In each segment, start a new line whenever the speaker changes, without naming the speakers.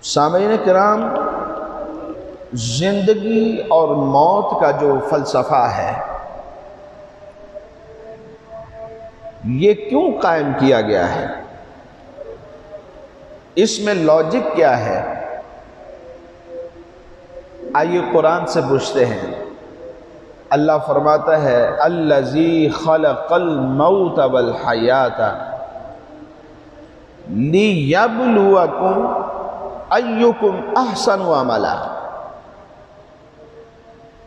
سامعین کرام، زندگی اور موت کا جو فلسفہ ہے یہ کیوں قائم کیا گیا ہے؟ اس میں لاجک کیا ہے؟ آئیے قرآن سے پوچھتے ہیں۔ اللہ فرماتا ہے الذی خلق الموت والحیات لیبلوکم ایکم احسن عملا۔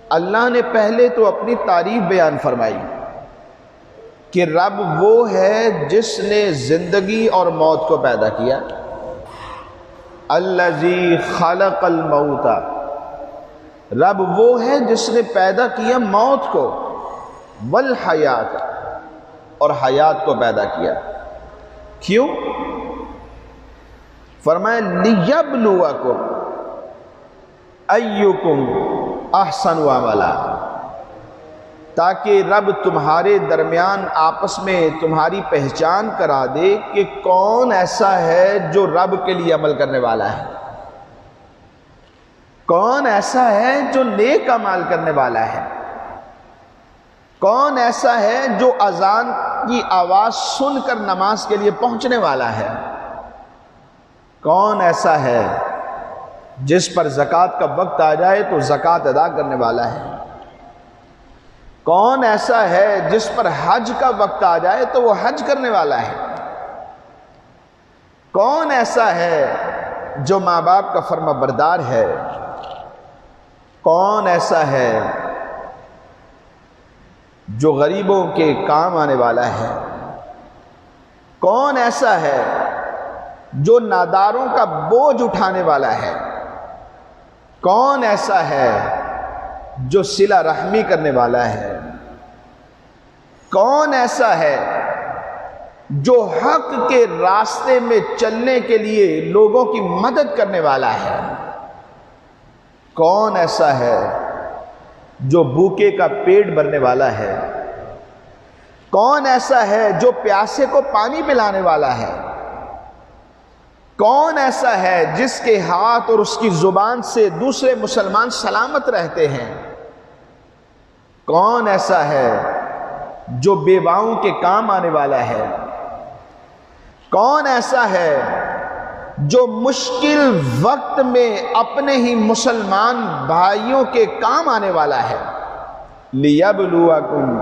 اللہ نے پہلے تو اپنی تعریف بیان فرمائی کہ رب وہ ہے جس نے زندگی اور موت کو پیدا کیا۔ الذی خلق الموت، رب وہ ہے جس نے پیدا کیا موت کو، والحیات، اور حیات کو پیدا کیا۔ کیوں؟ فرمایا لیبلوکم ایکم احسن عملا، تاکہ رب تمہارے درمیان آپس میں تمہاری پہچان کرا دے کہ کون ایسا ہے جو رب کے لیے عمل کرنے والا ہے، کون ایسا ہے جو نیک اعمال کرنے والا ہے، کون ایسا ہے جو اذان کی آواز سن کر نماز کے لیے پہنچنے والا ہے، کون ایسا ہے جس پر زکوٰۃ کا وقت آ جائے تو زکوٰۃ ادا کرنے والا ہے، کون ایسا ہے جس پر حج کا وقت آ جائے تو وہ حج کرنے والا ہے، کون ایسا ہے جو ماں باپ کا فرما بردار ہے، کون ایسا ہے جو غریبوں کے کام آنے والا ہے، کون ایسا ہے جو ناداروں کا بوجھ اٹھانے والا ہے، کون ایسا ہے جو صلہ رحمی کرنے والا ہے، کون ایسا ہے جو حق کے راستے میں چلنے کے لیے لوگوں کی مدد کرنے والا ہے، کون ایسا ہے جو بھوکے کا پیٹ بھرنے والا ہے، کون ایسا ہے جو پیاسے کو پانی پلانے والا ہے، کون ایسا ہے جس کے ہاتھ اور اس کی زبان سے دوسرے مسلمان سلامت رہتے ہیں، کون ایسا ہے جو بیواؤں کے کام آنے والا ہے، کون ایسا ہے جو مشکل وقت میں اپنے ہی مسلمان بھائیوں کے کام آنے والا ہے۔ لیبلوکم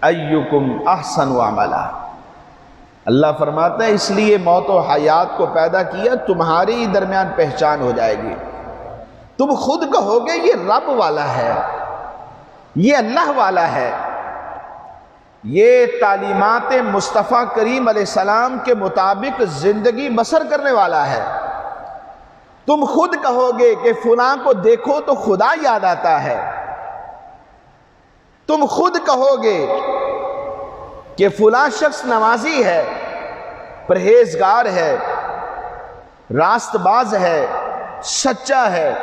ایکم احسن عملا۔ اللہ فرماتا ہے اس لیے موت و حیات کو پیدا کیا، تمہارے ہی درمیان پہچان ہو جائے گی، تم خود کہو گے یہ رب والا ہے، یہ اللہ والا ہے، یہ تعلیمات مصطفیٰ کریم علیہ السلام کے مطابق زندگی بسر کرنے والا ہے۔ تم خود کہو گے کہ فلاں کو دیکھو تو خدا یاد آتا ہے، تم خود کہو گے کہ فلاں شخص نمازی ہے، پرہیزگار ہے، راست باز ہے، سچا ہے،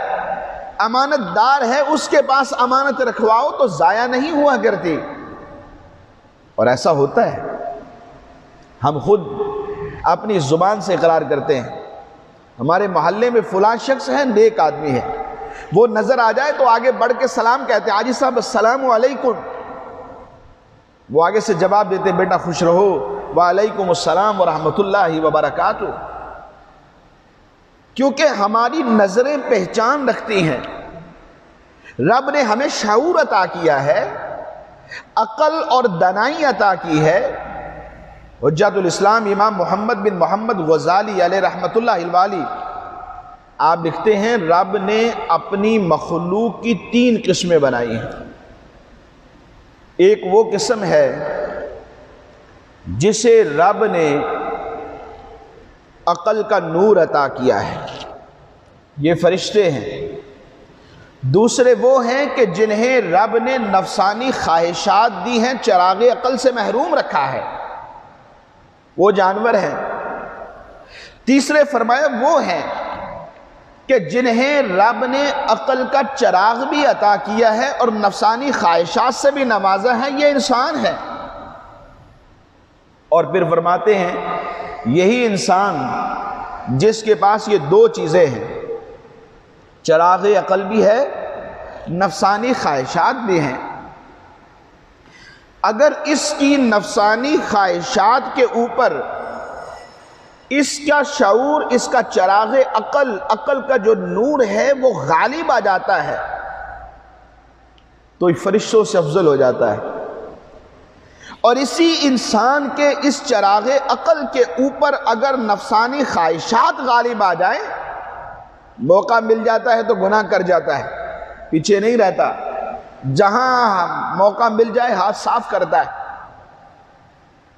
امانت دار ہے، اس کے پاس امانت رکھواؤ تو ضائع نہیں ہوا کرتی۔ اور ایسا ہوتا ہے، ہم خود اپنی زبان سے اقرار کرتے ہیں، ہمارے محلے میں فلاں شخص ہے، نیک آدمی ہے، وہ نظر آ جائے تو آگے بڑھ کے سلام کہتے ہیں، حاجی صاحب السلام علیکم، وہ آگے سے جواب دیتے ہیں بیٹا خوش رہو، وعلیکم السلام ورحمۃ اللہ وبرکاتہ، کیونکہ ہماری نظریں پہچان رکھتی ہیں۔ رب نے ہمیں شعور عطا کیا ہے، عقل اور دانائی عطا کی ہے۔ حجت الاسلام امام محمد بن محمد غزالی علیہ رحمۃ اللہ الوالی آپ لکھتے ہیں رب نے اپنی مخلوق کی 3 قسمیں بنائی ہیں۔ ایک وہ قسم ہے جسے رب نے عقل کا نور عطا کیا ہے، یہ فرشتے ہیں۔ دوسرے وہ ہیں کہ جنہیں رب نے نفسانی خواہشات دی ہیں، چراغ عقل سے محروم رکھا ہے، وہ جانور ہیں۔ تیسرے فرمایا وہ ہیں کہ جنہیں رب نے عقل کا چراغ بھی عطا کیا ہے اور نفسانی خواہشات سے بھی نوازا ہے، یہ انسان ہے۔ اور پھر فرماتے ہیں یہی انسان جس کے پاس یہ دو چیزیں ہیں، چراغ عقل بھی ہے، نفسانی خواہشات بھی ہیں، اگر اس کی نفسانی خواہشات کے اوپر اس کا شعور، اس کا چراغ عقل کا جو نور ہے وہ غالب آ جاتا ہے تو فرشتوں سے افضل ہو جاتا ہے۔ اور اسی انسان کے اس چراغ عقل کے اوپر اگر نفسانی خواہشات غالب آ جائیں، موقع مل جاتا ہے تو گناہ کر جاتا ہے، پیچھے نہیں رہتا، جہاں موقع مل جائے ہاتھ صاف کرتا ہے۔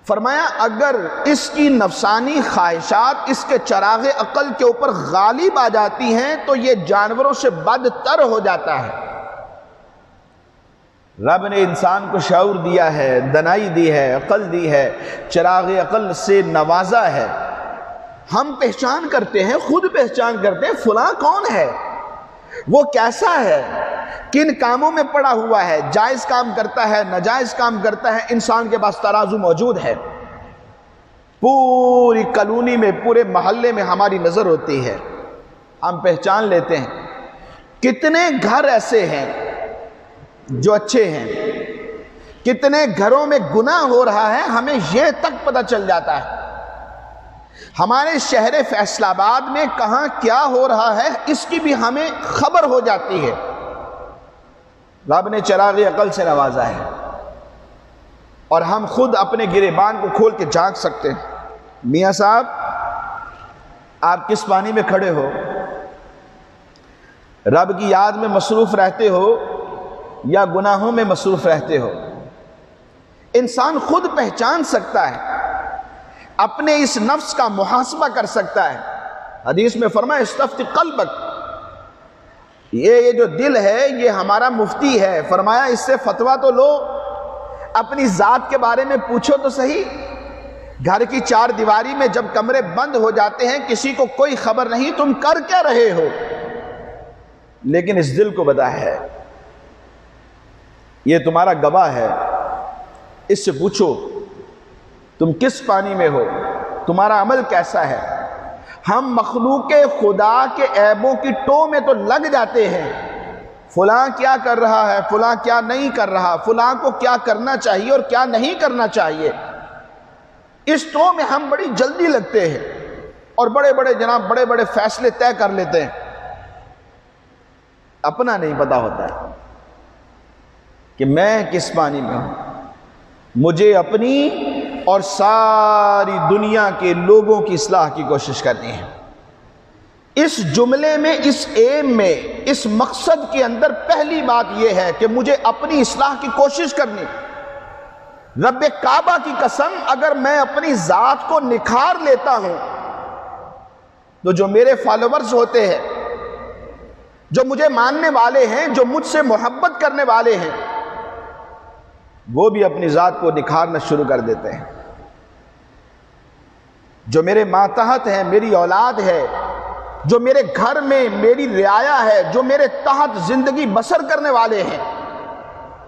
فرمایا اگر اس کی نفسانی خواہشات اس کے چراغ عقل کے اوپر غالب آ جاتی ہیں تو یہ جانوروں سے بدتر ہو جاتا ہے۔ رب نے انسان کو شعور دیا ہے، دانائی دی ہے، عقل دی ہے، چراغ عقل سے نوازا ہے۔ ہم پہچان کرتے ہیں، خود پہچان کرتے ہیں فلاں کون ہے، وہ کیسا ہے، کن کاموں میں پڑا ہوا ہے، جائز کام کرتا ہے، ناجائز کام کرتا ہے۔ انسان کے پاس ترازو موجود ہے، پوری کالونی میں، پورے محلے میں ہماری نظر ہوتی ہے، ہم پہچان لیتے ہیں۔ کتنے گھر ایسے ہیں جو اچھے ہیں، کتنے گھروں میں گناہ ہو رہا ہے ہمیں یہ تک پتہ چل جاتا ہے۔ ہمارے شہر فیصل آباد میں کہاں کیا ہو رہا ہے اس کی بھی ہمیں خبر ہو جاتی ہے۔ رب نے چراغ عقل سے نوازا ہے اور ہم خود اپنے گریبان کو کھول کے جھانک سکتے ہیں۔ میاں صاحب، آپ کس پانی میں کھڑے ہو؟ رب کی یاد میں مصروف رہتے ہو یا گناہوں میں مصروف رہتے ہو؟ انسان خود پہچان سکتا ہے، اپنے اس نفس کا محاسبہ کر سکتا ہے۔ حدیث میں فرمایا استفتی قلبک، یہ جو دل ہے یہ ہمارا مفتی ہے، فرمایا اس سے فتویٰ تو لو، اپنی ذات کے بارے میں پوچھو تو صحیح۔ گھر کی چار دیواری میں جب کمرے بند ہو جاتے ہیں، کسی کو کوئی خبر نہیں تم کر کیا رہے ہو، لیکن اس دل کو پتہ ہے، یہ تمہارا گواہ ہے، اس سے پوچھو تم کس پانی میں ہو، تمہارا عمل کیسا ہے۔ ہم مخلوق خدا کے عیبوں کی ٹو میں تو لگ جاتے ہیں، فلاں کیا کر رہا ہے، فلاں کیا نہیں کر رہا، فلاں کو کیا کرنا چاہیے اور کیا نہیں کرنا چاہیے، اس ٹو میں ہم بڑی جلدی لگتے ہیں اور بڑے بڑے فیصلے طے کر لیتے ہیں۔ اپنا نہیں پتا ہوتا ہے کہ میں کس پانی میں ہوں، مجھے اپنی اور ساری دنیا کے لوگوں کی اصلاح کی کوشش کرنی ہے۔ اس جملے میں، اس ایم میں، اس مقصد کے اندر پہلی بات یہ ہے کہ مجھے اپنی اصلاح کی کوشش کرنی۔ رب کعبہ کی قسم، اگر میں اپنی ذات کو نکھار لیتا ہوں تو جو میرے فالوورز ہوتے ہیں، جو مجھے ماننے والے ہیں، جو مجھ سے محبت کرنے والے ہیں، وہ بھی اپنی ذات کو نکھارنا شروع کر دیتے ہیں۔ جو میرے ماتحت ہیں، میری اولاد ہے، جو میرے گھر میں میری رعایا ہے، جو میرے تحت زندگی بسر کرنے والے ہیں،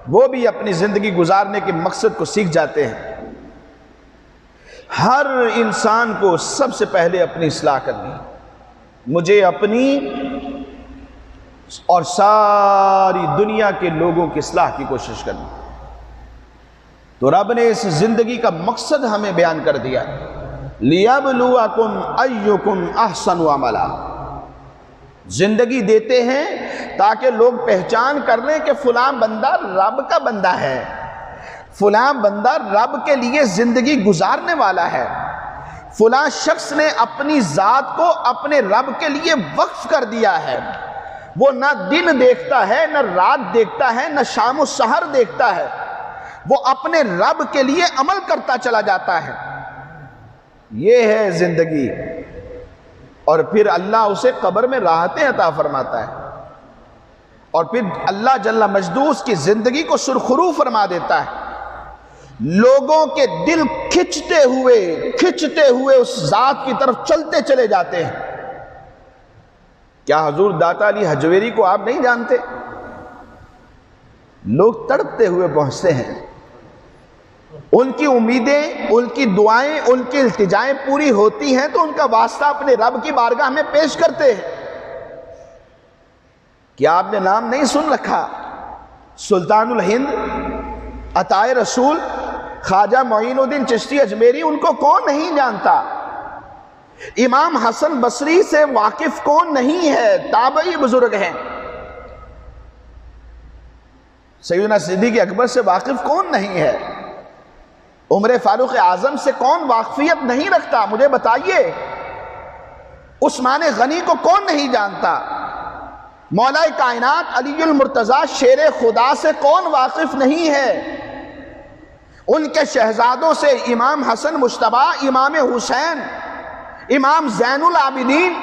وہ بھی اپنی زندگی گزارنے کے مقصد کو سیکھ جاتے ہیں۔ ہر انسان کو سب سے پہلے اپنی اصلاح کرنی، مجھے اپنی اور ساری دنیا کے لوگوں کی اصلاح کی کوشش کرنی۔ تو رب نے اس زندگی کا مقصد ہمیں بیان کر دیا، لِيَبْلُوَكُمْ أَيُّكُمْ أَحْسَنُ عَمَلًا۔ زندگی دیتے ہیں تاکہ لوگ پہچان کر لیں کہ فلاں بندہ رب کا بندہ ہے، فلاں بندہ رب کے لیے زندگی گزارنے والا ہے، فلاں شخص نے اپنی ذات کو اپنے رب کے لیے وقف کر دیا ہے۔ وہ نہ دن دیکھتا ہے، نہ رات دیکھتا ہے، نہ شام و سحر دیکھتا ہے، وہ اپنے رب کے لیے عمل کرتا چلا جاتا ہے۔ یہ ہے زندگی، اور پھر اللہ اسے قبر میں راحتیں عطا فرماتا ہے، اور پھر اللہ جل مجدہ اس کی زندگی کو سرخرو فرما دیتا ہے۔ لوگوں کے دل کھچتے ہوئے اس ذات کی طرف چلتے چلے جاتے ہیں۔ کیا حضور داتا علی حجویری کو آپ نہیں جانتے؟ لوگ تڑپتے ہوئے پہنچتے ہیں، ان کی امیدیں، ان کی دعائیں، ان کی التجائیں پوری ہوتی ہیں تو ان کا واسطہ اپنے رب کی بارگاہ میں پیش کرتے ہیں۔ کیا آپ نے نام نہیں سن رکھا؟ سلطان الہند عطائے رسول خواجہ معین الدین چشتی اجمیری، ان کو کون نہیں جانتا؟ امام حسن بصری سے واقف کون نہیں ہے؟ تابعی بزرگ ہیں۔ سیدنا صدیق اکبر سے واقف کون نہیں ہے؟ عمر فاروق اعظم سے کون واقفیت نہیں رکھتا؟ مجھے بتائیے۔ عثمان غنی کو کون نہیں جانتا؟ مولا کائنات علی المرتضیٰ شیر خدا سے کون واقف نہیں ہے؟ ان کے شہزادوں سے امام حسن مجتبیٰ، امام حسین، امام زین العابدین،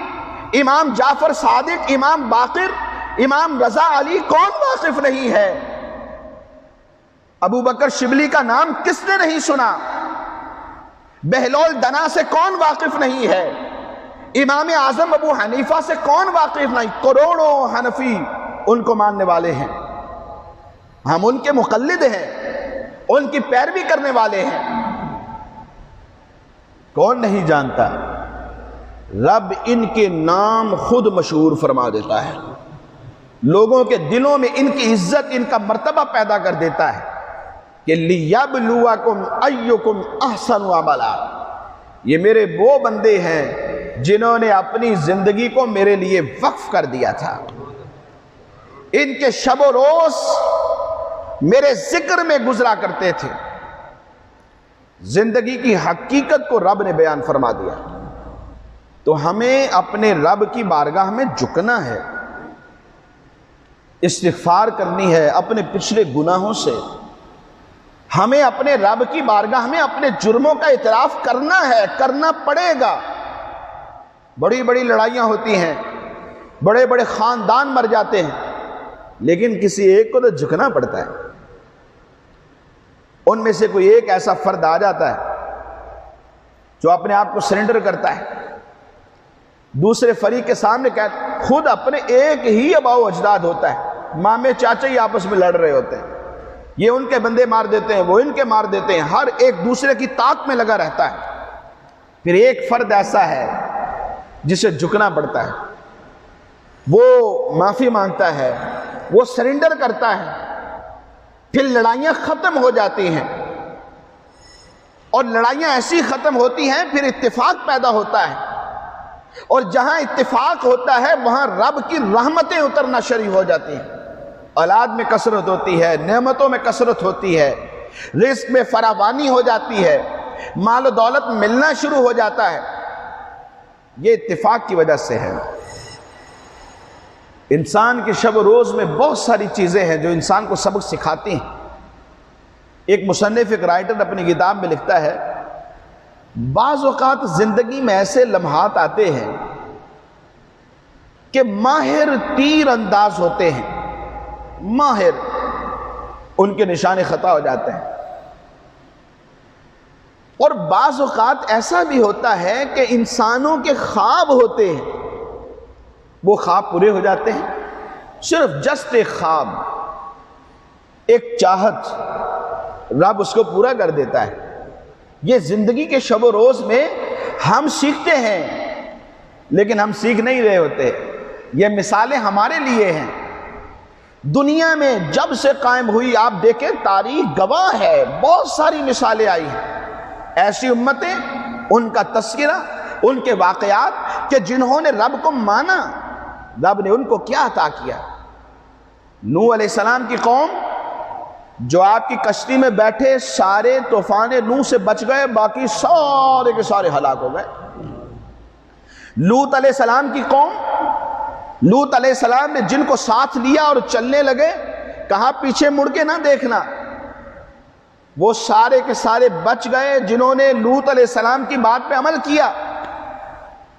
امام جعفر صادق، امام باقر، امام رضا علی کون واقف نہیں ہے؟ ابو بکر شبلی کا نام کس نے نہیں سنا؟ بہلول دنا سے کون واقف نہیں ہے؟ امام اعظم ابو حنیفہ سے کون واقف نہیں؟ کروڑوں حنفی ان کو ماننے والے ہیں، ہم ان کے مقلد ہیں، ان کی پیروی کرنے والے ہیں۔ کون نہیں جانتا؟ رب ان کے نام خود مشہور فرما دیتا ہے، لوگوں کے دلوں میں ان کی عزت، ان کا مرتبہ پیدا کر دیتا ہے کہ لِيَبْلُوَكُمْ أَيُّكُمْ أَحْسَنُ عَمَلًا۔ یہ میرے وہ بندے ہیں جنہوں نے اپنی زندگی کو میرے لیے وقف کر دیا تھا، ان کے شب و روز میرے ذکر میں گزرا کرتے تھے۔ زندگی کی حقیقت کو رب نے بیان فرما دیا، تو ہمیں اپنے رب کی بارگاہ میں جھکنا ہے، استغفار کرنی ہے اپنے پچھلے گناہوں سے، ہمیں اپنے رب کی بارگاہ میں اپنے جرموں کا اعتراف کرنا ہے، کرنا پڑے گا۔ بڑی بڑی لڑائیاں ہوتی ہیں، بڑے بڑے خاندان مر جاتے ہیں، لیکن کسی ایک کو تو جھکنا پڑتا ہے۔ ان میں سے کوئی ایک ایسا فرد آ جاتا ہے جو اپنے آپ کو سرنڈر کرتا ہے، دوسرے فریق کے سامنے کہتا ہے، خود اپنے ایک ہی آباء و اجداد ہوتا ہے، مامے چاچا ہی آپس میں لڑ رہے ہوتے ہیں، یہ ان کے بندے مار دیتے ہیں، وہ ان کے مار دیتے ہیں، ہر ایک دوسرے کی طاق میں لگا رہتا ہے۔ پھر ایک فرد ایسا ہے جسے جھکنا پڑتا ہے، وہ معافی مانگتا ہے، وہ سرنڈر کرتا ہے، پھر لڑائیاں ختم ہو جاتی ہیں، اور لڑائیاں ایسی ختم ہوتی ہیں پھر اتفاق پیدا ہوتا ہے، اور جہاں اتفاق ہوتا ہے وہاں رب کی رحمتیں اترنا شروع ہو جاتی ہیں، اولاد میں کثرت ہوتی ہے، نعمتوں میں کثرت ہوتی ہے، رزق میں فراوانی ہو جاتی ہے، مال و دولت ملنا شروع ہو جاتا ہے۔ یہ اتفاق کی وجہ سے ہے۔ انسان کے شب و روز میں بہت ساری چیزیں ہیں جو انسان کو سبق سکھاتی ہیں۔ ایک مصنف، ایک رائٹر اپنی کتاب میں لکھتا ہے، بعض اوقات زندگی میں ایسے لمحات آتے ہیں کہ ماہر تیر انداز ہوتے ہیں، ماہر، ان کے نشانے خطا ہو جاتے ہیں، اور بعض اوقات ایسا بھی ہوتا ہے کہ انسانوں کے خواب ہوتے ہیں، وہ خواب پورے ہو جاتے ہیں، صرف جسٹ ایک خواب، ایک چاہت، رب اس کو پورا کر دیتا ہے۔ یہ زندگی کے شب و روز میں ہم سیکھتے ہیں، لیکن ہم سیکھ نہیں رہے ہوتے۔ یہ مثالیں ہمارے لیے ہیں۔ دنیا میں جب سے قائم ہوئی، آپ دیکھیں تاریخ گواہ ہے، بہت ساری مثالیں آئی ہیں، ایسی امتیں، ان کا تذکرہ، ان کے واقعات کہ جنہوں نے رب کو مانا، رب نے ان کو کیا عطا کیا۔ نوح علیہ السلام کی قوم جو آپ کی کشتی میں بیٹھے سارے طوفان نوح سے بچ گئے، باقی سارے کے سارے ہلاک ہو گئے۔ لوط علیہ السلام کی قوم، لوط علیہ السلام نے جن کو ساتھ لیا اور چلنے لگے، کہا پیچھے مڑ کے نہ دیکھنا، وہ سارے کے سارے بچ گئے جنہوں نے لوط علیہ السلام کی بات پہ عمل کیا،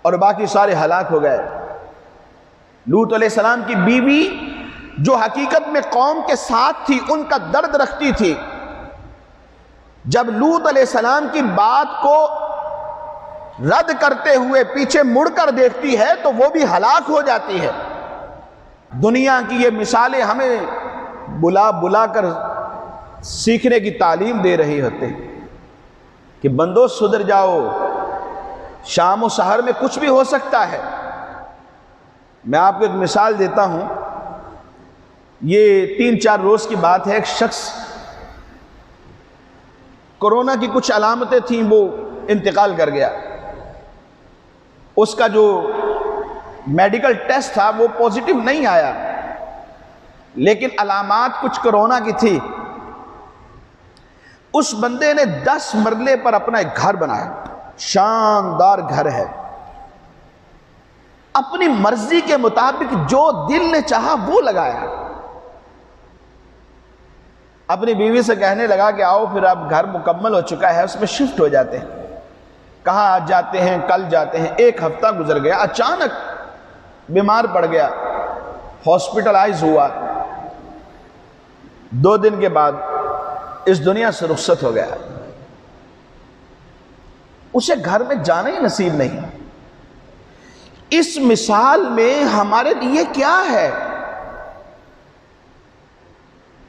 اور باقی سارے ہلاک ہو گئے۔ لوط علیہ السلام کی بیوی جو حقیقت میں قوم کے ساتھ تھی، ان کا درد رکھتی تھی، جب لوط علیہ السلام کی بات کو رد کرتے ہوئے پیچھے مڑ کر دیکھتی ہے تو وہ بھی ہلاک ہو جاتی ہے۔ دنیا کی یہ مثالیں ہمیں بلا بلا کر سیکھنے کی تعلیم دے رہے ہوتے ہیں کہ بندو سدھر جاؤ، شام و سحر میں کچھ بھی ہو سکتا ہے۔ میں آپ کو ایک مثال دیتا ہوں، یہ 3-4 روز کی بات ہے، ایک شخص کورونا کی کچھ علامتیں تھیں، وہ انتقال کر گیا۔ اس کا جو میڈیکل ٹیسٹ تھا وہ پازیٹیو نہیں آیا، لیکن علامات کچھ کورونا کی تھی۔ اس بندے نے 10 مرلے پر اپنا ایک گھر بنایا، شاندار گھر ہے، اپنی مرضی کے مطابق جو دل نے چاہا وہ لگایا۔ اپنی بیوی سے کہنے لگا کہ آؤ پھر اب گھر مکمل ہو چکا ہے، اس میں شفٹ ہو جاتے ہیں۔ کہا آج جاتے ہیں، کل جاتے ہیں۔ 1 ہفتہ گزر گیا، اچانک بیمار پڑ گیا، ہاسپٹلائز ہوا۔ 2 دن کے بعد اس دنیا سے رخصت ہو گیا۔ اسے گھر میں جانا ہی نصیب نہیں۔ اس مثال میں ہمارے لیے کیا ہے؟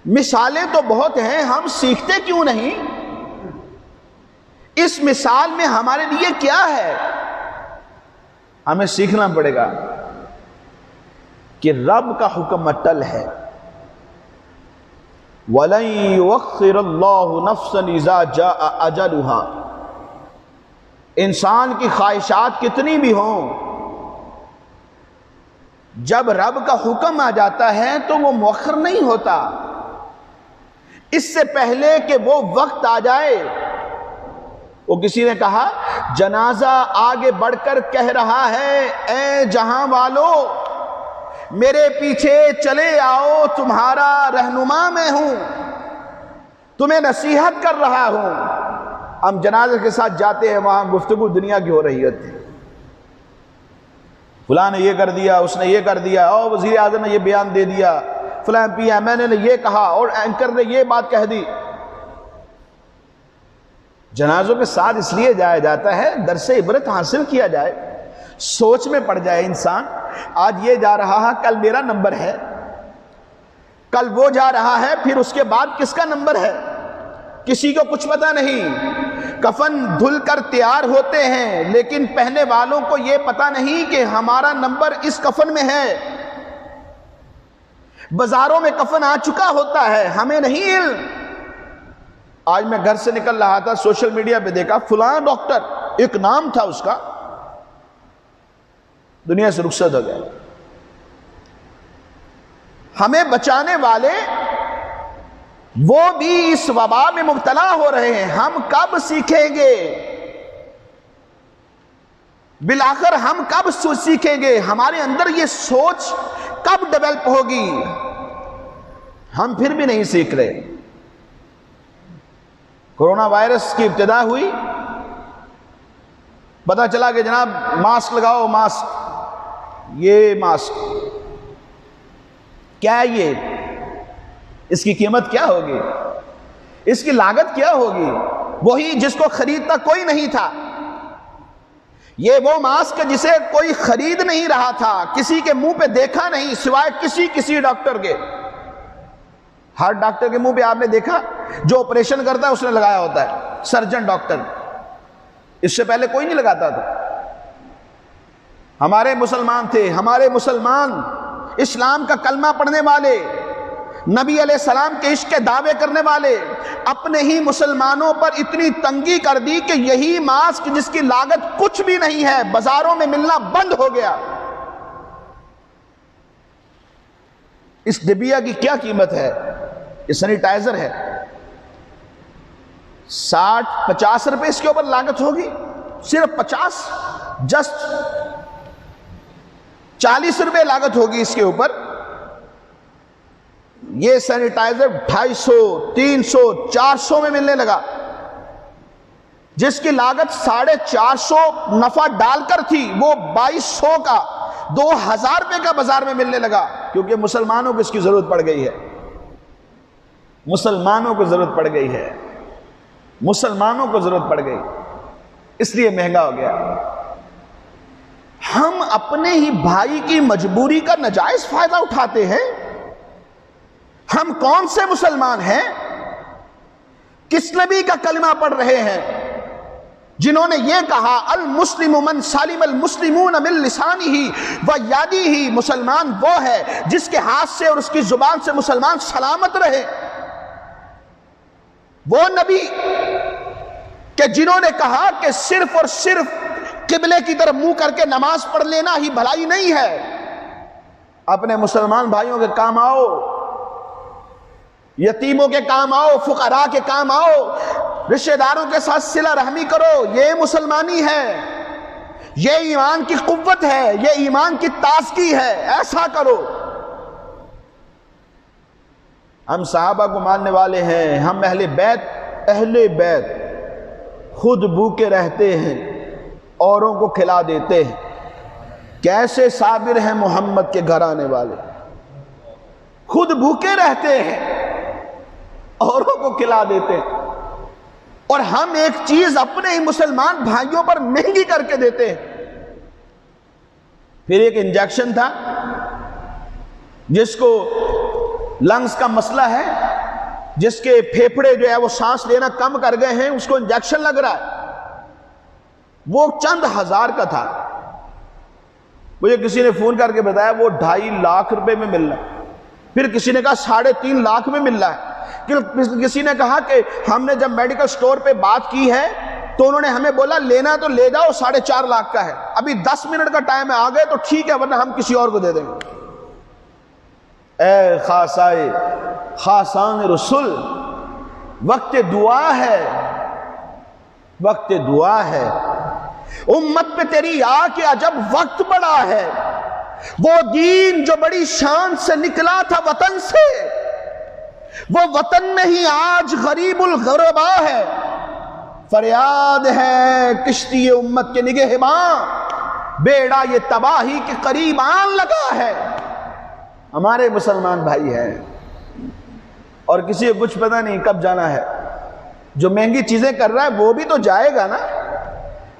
مثالیں تو بہت ہیں، ہم سیکھتے کیوں نہیں؟ اس مثال میں ہمارے لیے کیا ہے؟ ہمیں سیکھنا پڑے گا کہ رب کا حکم اٹل ہے، وَلَن يُؤَخِّرَ اللَّهُ نَفْسًا إِذَا جَاءَ أَجَلُهَا۔ انسان کی خواہشات کتنی بھی ہوں، جب رب کا حکم آ جاتا ہے تو وہ مؤخر نہیں ہوتا۔ اس سے پہلے کہ وہ وقت آ جائے، وہ کسی نے کہا جنازہ آگے بڑھ کر کہہ رہا ہے اے جہاں والو میرے پیچھے چلے آؤ، تمہارا رہنما میں ہوں، تمہیں نصیحت کر رہا ہوں۔ ہم جنازے کے ساتھ جاتے ہیں، وہاں گفتگو دنیا کی ہو رہی ہوتی ہے، فلاں نے یہ کر دیا، اس نے یہ کر دیا، اور وزیر اعظم نے یہ بیان دے دیا، فلاں پی ایم این اے نے یہ کہا، اور اینکر نے یہ بات کہہ دی۔ جنازوں کے ساتھ اس لیے جایا جاتا ہے درس عبرت حاصل کیا جائے، سوچ میں پڑ جائے انسان، آج یہ جا رہا ہے کل میرا نمبر ہے، کل وہ جا رہا ہے، پھر اس کے بعد کس کا نمبر ہے، کسی کو کچھ پتہ نہیں۔ کفن دھل کر تیار ہوتے ہیں، لیکن پہننے والوں کو یہ پتہ نہیں کہ ہمارا نمبر اس کفن میں ہے۔ بازاروں میں کفن آ چکا ہوتا ہے، ہمیں نہیں علم۔ آج میں گھر سے نکل رہا تھا، سوشل میڈیا پہ دیکھا فلاں ڈاکٹر، ایک نام تھا اس کا، دنیا سے رخصت ہو گیا۔ ہمیں بچانے والے وہ بھی اس وبا میں مبتلا ہو رہے ہیں، ہم کب سیکھیں گے؟ بالآخر ہم کب سیکھیں گے؟ ہمارے اندر یہ سوچ کب ڈیولپ ہوگی؟ ہم پھر بھی نہیں سیکھ رہے۔ کورونا وائرس کی ابتدا ہوئی، پتہ چلا کہ جناب ماسک لگاؤ، ماسک، یہ ماسک کیا ہے، یہ اس کی قیمت کیا ہوگی، اس کی لاگت کیا ہوگی؟ وہی جس کو خریدتا کوئی نہیں تھا، یہ وہ ماسک جسے کوئی خرید نہیں رہا تھا، کسی کے منہ پہ دیکھا نہیں سوائے کسی ڈاکٹر کے۔ ہر ڈاکٹر کے منہ پہ آپ نے دیکھا جو آپریشن کرتا ہے اس نے لگایا ہوتا ہے، سرجن ڈاکٹر، اس سے پہلے کوئی نہیں لگاتا تھا۔ ہمارے مسلمان تھے، ہمارے مسلمان اسلام کا کلمہ پڑھنے والے، نبی علیہ السلام کے عشق کے دعوے کرنے والے، اپنے ہی مسلمانوں پر اتنی تنگی کر دی کہ یہی ماسک جس کی لاگت کچھ بھی نہیں ہے بازاروں میں ملنا بند ہو گیا۔ اس ڈبیا کی کیا قیمت ہے؟ یہ سینیٹائزر ہے، 60-50 روپے اس کے اوپر لاگت ہوگی، صرف 50، جسٹ 40 روپے لاگت ہوگی اس کے اوپر۔ یہ سینیٹائزر 250، 300، 400 میں ملنے لگا، جس کی لاگت 450 نفع ڈال کر تھی، وہ 2200 کا، 2000 روپے کا بازار میں ملنے لگا، کیونکہ مسلمانوں کو اس کی ضرورت پڑ گئی ہے، مسلمانوں کو ضرورت پڑ گئی ہے، مسلمانوں کو ضرورت پڑ گئی، اس لیے مہنگا ہو گیا۔ ہم اپنے ہی بھائی کی مجبوری کا ناجائز فائدہ اٹھاتے ہیں۔ ہم کون سے مسلمان ہیں کس نبی کا کلمہ پڑھ رہے ہیں جنہوں نے یہ کہا المسلم من سالم المسلمون من لسانہ و یدہ، مسلمان وہ ہے جس کے ہاتھ سے اور اس کی زبان سے مسلمان سلامت رہے؟ وہ نبی کہ جنہوں نے کہا کہ صرف اور صرف قبلے کی طرف منہ کر کے نماز پڑھ لینا ہی بھلائی نہیں ہے، اپنے مسلمان بھائیوں کے کام آؤ، یتیموں کے کام آؤ، فقراء کے کام آؤ، رشتہ داروں کے ساتھ صلہ رحمی کرو، یہ مسلمانی ہے، یہ ایمان کی قوت ہے، یہ ایمان کی تازگی ہے، ایسا کرو۔ ہم صحابہ کو ماننے والے ہیں، ہم اہل بیت خود بھوکے رہتے ہیں، اوروں کو کھلا دیتے ہیں۔ کیسے صابر ہیں محمد کے گھر آنے والے، خود بھوکے رہتے ہیں، اوروں کو کھلا دیتے ہیں، اور ہم ایک چیز اپنے ہی مسلمان بھائیوں پر مہنگی کر کے دیتے ہیں۔ پھر ایک انجیکشن تھا جس کو لنگز کا مسئلہ ہے، جس کے پھیپھڑے جو ہے وہ سانس لینا کم کر گئے ہیں، اس کو انجیکشن لگ رہا ہے، وہ چند ہزار کا تھا۔ مجھے کسی نے فون کر کے بتایا وہ 2.5 لاکھ روپے میں مل رہا ہے، پھر کسی نے کہا 3.5 لاکھ میں مل رہا ہے، کسی نے کہا کہ ہم نے جب میڈیکل سٹور پہ بات کی ہے تو انہوں نے ہمیں بولا لینا تو لے جاؤ، 4.5 لاکھ کا ہے، ابھی 10 منٹ کا ٹائم ہے، آ گئے تو ٹھیک ہے ورنہ ہم کسی اور کو دے دیں گے۔ اے خاصان رسول، وقت دعا ہے، وقت دعا ہے، امت پہ تیری آ کے عجب وقت پڑا ہے۔ وہ دین جو بڑی شان سے نکلا تھا وطن سے، وہ وطن میں ہی آج غریب الغربا ہے۔ فریاد ہے کشتی امت کے نگہباں، بیڑا یہ تباہی کے قریب آن لگا ہے۔ ہمارے مسلمان بھائی ہیں اور کسی کو کچھ پتہ نہیں کب جانا ہے۔ جو مہنگی چیزیں کر رہا ہے وہ بھی تو جائے گا نا،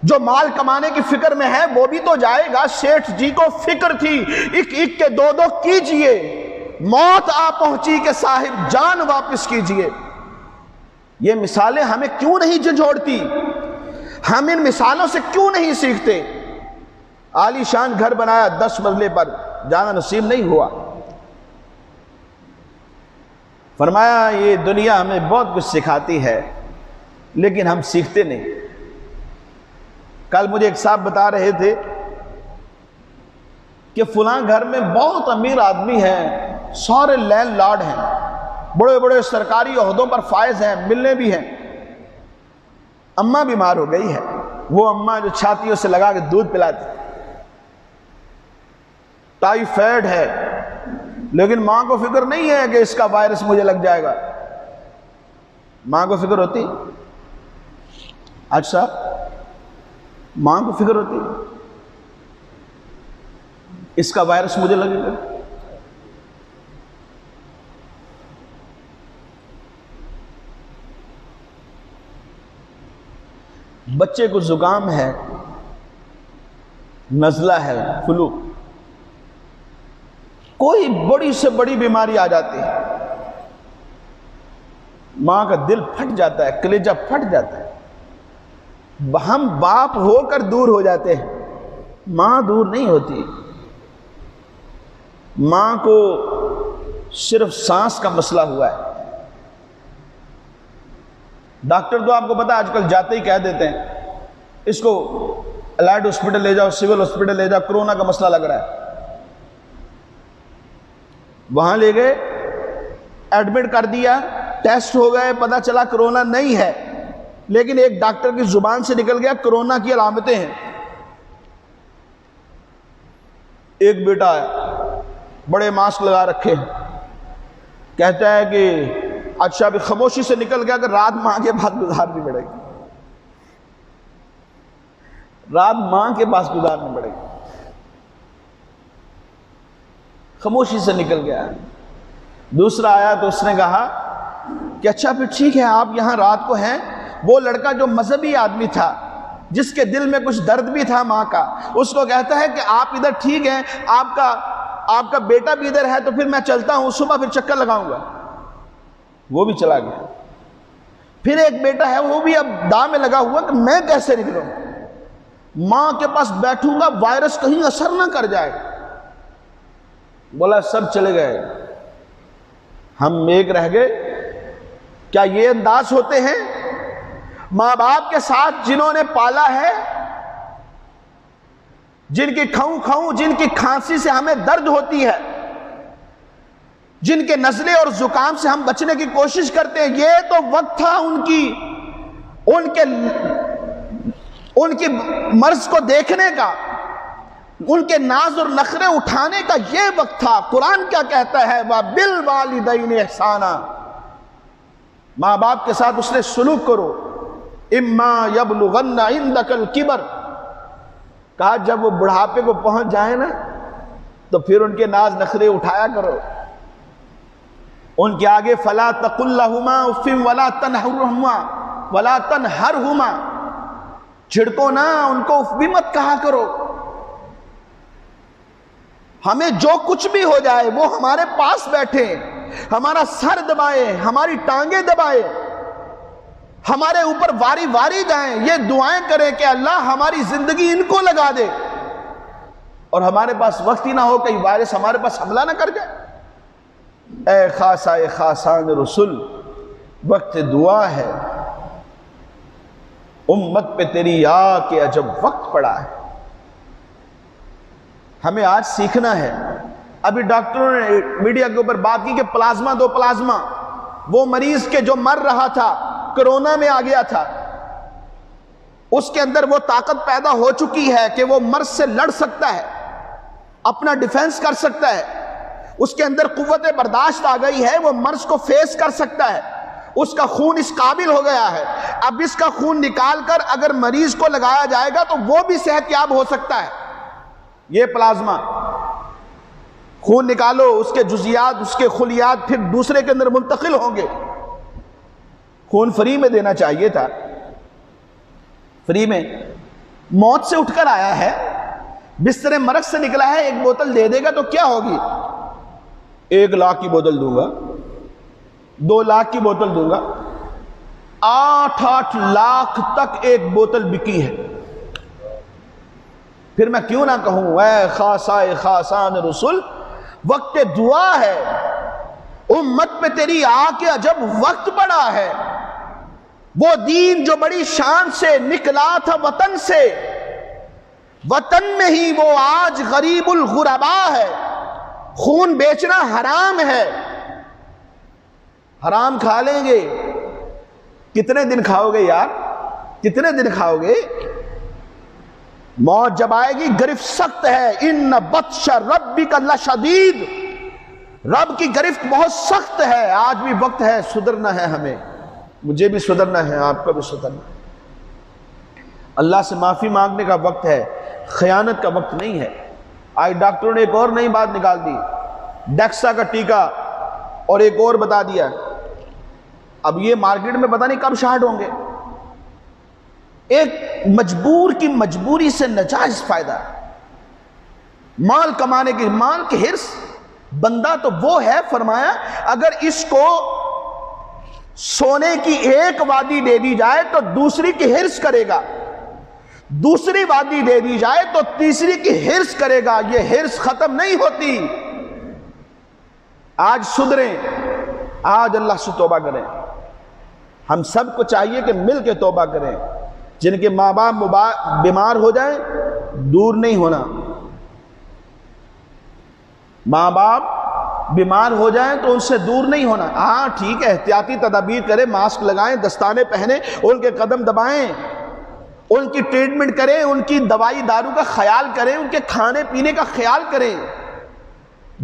جو مال کمانے کی فکر میں ہے وہ بھی تو جائے گا۔ شیٹھ جی کو فکر تھی ایک ایک کے 2 کیجئے، موت آ پہنچی کہ صاحب جان واپس کیجئے۔ یہ مثالیں ہمیں کیوں نہیں جھنجھوڑتی؟ ہم ان مثالوں سے کیوں نہیں سیکھتے؟ عالی شان گھر بنایا 10 منزلے پر، جانا نصیب نہیں ہوا۔ فرمایا یہ دنیا ہمیں بہت کچھ سکھاتی ہے لیکن ہم سیکھتے نہیں۔ کل مجھے ایک صاحب بتا رہے تھے کہ فلاں گھر میں بہت امیر آدمی ہیں، سارے لینڈ لارڈ ہیں، بڑے بڑے سرکاری عہدوں پر فائز ہیں، ملنے بھی ہیں۔ اماں بیمار ہو گئی ہے، وہ اماں جو چھاتیوں سے لگا کے دودھ پلاتی، ٹائیفائڈ ہے، لیکن ماں کو فکر نہیں ہے کہ اس کا وائرس مجھے لگ جائے گا۔ ماں کو فکر ہوتی؟ اچھا، ماں کو فکر ہوتی اس کا وائرس مجھے لگے گا؟ بچے کو زکام ہے، نزلہ ہے، فلو، کوئی بڑی سے بڑی بیماری آ جاتی ہے، ماں کا دل پھٹ جاتا ہے، کلیجہ پھٹ جاتا ہے۔ ہم باپ ہو کر دور ہو جاتے ہیں، ماں دور نہیں ہوتی۔ ماں کو صرف سانس کا مسئلہ ہوا ہے۔ ڈاکٹر تو آپ کو پتا آج کل جاتے ہی کہہ دیتے ہیں اس کو الائڈ ہاسپٹل لے جاؤ، سول ہاسپٹل لے جاؤ، کرونا کا مسئلہ لگ رہا ہے۔ وہاں لے گئے، ایڈمٹ کر دیا، ٹیسٹ ہو گئے، پتہ چلا کرونا نہیں ہے، لیکن ایک ڈاکٹر کی زبان سے نکل گیا کرونا کی علامتیں ہیں۔ ایک بیٹا ہے، بڑے ماسک لگا رکھے ہیں، کہتا ہے کہ اچھا ابھی خاموشی سے نکل گیا کہ رات ماں کے پاس گزارنی پڑے گی، رات ماں کے پاس گزارنی پڑے گی، خاموشی سے نکل گیا۔ دوسرا آیا تو اس نے کہا کہ اچھا پھر ٹھیک ہے آپ یہاں رات کو ہیں۔ وہ لڑکا جو مذہبی آدمی تھا، جس کے دل میں کچھ درد بھی تھا ماں کا، اس کو کہتا ہے کہ آپ ادھر ٹھیک ہیں، آپ کا بیٹا بھی ادھر ہے، تو پھر میں چلتا ہوں، صبح پھر چکر لگاؤں گا۔ وہ بھی چلا گیا۔ پھر ایک بیٹا ہے وہ بھی اب داء میں لگا ہوا کہ میں کیسے نکلوں، ماں کے پاس بیٹھوں گا وائرس کہیں اثر نہ کر جائے۔ بولا سب چلے گئے، ہم ایک رہ گئے۔ کیا یہ انداز ہوتے ہیں ماں باپ کے ساتھ جنہوں نے پالا ہے، جن کی کھاؤں جن کی کھانسی سے ہمیں درد ہوتی ہے، جن کے نزلے اور زکام سے ہم بچنے کی کوشش کرتے ہیں؟ یہ تو وقت تھا ان کی مرض کو دیکھنے کا، ان کے ناز اور نخرے اٹھانے کا یہ وقت تھا۔ قرآن کیا کہتا ہے؟ وَبِالْوَالِدَيْنِ احسانا، ماں باپ کے ساتھ اس نے سلوک کرو۔ اِمَّا يَبْلُغَنَّ عِنْدَكَ الْكِبَرَ، کہا جب وہ بڑھاپے کو پہنچ جائیں نا تو پھر ان کے ناز نخرے اٹھایا کرو، ان کے آگے فَلَا تَقُلْ لَهُمَا اُفٍّ وَلَا تَنْهَرْهُمَا، چھڑکو نہ، ان کو اف بھی مت کہا کرو۔ ہمیں جو کچھ بھی ہو جائے وہ ہمارے پاس بیٹھے، ہمارا سر دبائے، ہماری ٹانگیں دبائے، ہمارے اوپر واری واری جائیں، یہ دعائیں کریں کہ اللہ ہماری زندگی ان کو لگا دے، اور ہمارے پاس وقت ہی نہ ہو کہ وائرس ہمارے پاس حملہ نہ کر جائے۔ اے خاصان رسول، وقت دعا ہے، امت پہ تیری آ کے عجب وقت پڑا ہے۔ ہمیں آج سیکھنا ہے۔ ابھی ڈاکٹروں نے میڈیا کے اوپر بات کی کہ پلازما دو، پلازما، وہ مریض کے جو مر رہا تھا، کرونا میں آ گیا تھا، اس کے اندر وہ طاقت پیدا ہو چکی ہے کہ وہ مرض سے لڑ سکتا ہے، اپنا ڈیفنس کر سکتا ہے، اس کے اندر قوت برداشت آ گئی ہے، وہ مرض کو فیس کر سکتا ہے، اس کا خون اس قابل ہو گیا ہے۔ اب اس کا خون نکال کر اگر مریض کو لگایا جائے گا تو وہ بھی صحت یاب ہو سکتا ہے۔ یہ پلازما، خون نکالو، اس کے جزیات، اس کے خلیات پھر دوسرے کے اندر منتقل ہوں گے۔ خون فری میں دینا چاہیے تھا، فری میں، موت سے اٹھ کر آیا ہے، بستر مرگ سے نکلا ہے، ایک بوتل دے دے گا تو کیا ہوگی؟ 1 لاکھ کی بوتل دوں گا، 2 لاکھ کی بوتل دوں گا، 8 لاکھ تک ایک بوتل بکی ہے۔ پھر میں کیوں نہ کہوں اے خاصان رسول، وقت دعا ہے، امت پہ تیری آ کے عجب وقت پڑا ہے۔ وہ دین جو بڑی شان سے نکلا تھا وطن سے، وطن میں ہی وہ آج غریب الغربا ہے۔ خون بیچنا حرام ہے، حرام کھا لیں گے، کتنے دن کھاؤ گے یار، کتنے دن کھاؤ گے؟ موت جب آئے گی گرفت سخت ہے، ان بطش ربک لشدید، رب کی گرفت بہت سخت ہے۔ آج بھی وقت ہے، سدھرنا ہے، ہمیں، مجھے بھی سدھرنا ہے، آپ کو بھی سدھرنا ہے۔ اللہ سے معافی مانگنے کا وقت ہے، خیانت کا وقت نہیں ہے۔ آج ڈاکٹروں نے ایک اور نئی بات نکال دی، ڈیکسا کا ٹیکہ، اور ایک اور بتا دیا۔ اب یہ مارکیٹ میں پتہ نہیں کب شارٹ ہوں گے۔ ایک مجبور کی مجبوری سے ناجائز فائدہ، مال کمانے کی، مال کی ہرس۔ بندہ تو وہ ہے، فرمایا اگر اس کو سونے کی ایک وادی دے دی جائے تو دوسری کی ہرس کرے گا، دوسری وادی دے دی جائے تو تیسری کی ہرس کرے گا۔ یہ ہرس ختم نہیں ہوتی۔ آج سدھریں، آج اللہ سے توبہ کریں۔ ہم سب کو چاہیے کہ مل کے توبہ کریں۔ جن کے ماں باپ بیمار ہو جائیں، دور نہیں ہونا۔ ماں باپ بیمار ہو جائیں تو ان سے دور نہیں ہونا۔ ہاں ٹھیک ہے، احتیاطی تدابیر کریں، ماسک لگائیں، دستانے پہنیں، ان کے قدم دبائیں، ان کی ٹریٹمنٹ کریں، ان کی دوائی دارو کا خیال کریں، ان کے کھانے پینے کا خیال کریں،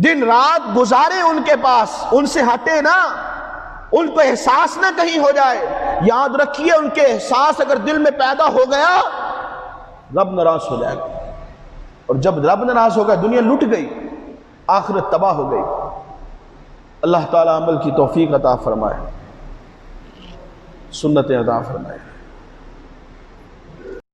دن رات گزاریں ان کے پاس، ان سے ہٹے نہ، ان کو احساس نہ کہیں ہو جائے۔ یاد رکھیے، ان کے احساس اگر دل میں پیدا ہو گیا، رب ناراض ہو جائے گا، اور جب رب ناراض ہو گیا دنیا لٹ گئی، آخرت تباہ ہو گئی۔ اللہ تعالیٰ عمل کی توفیق عطا فرمائے، سنتیں عطا فرمائے۔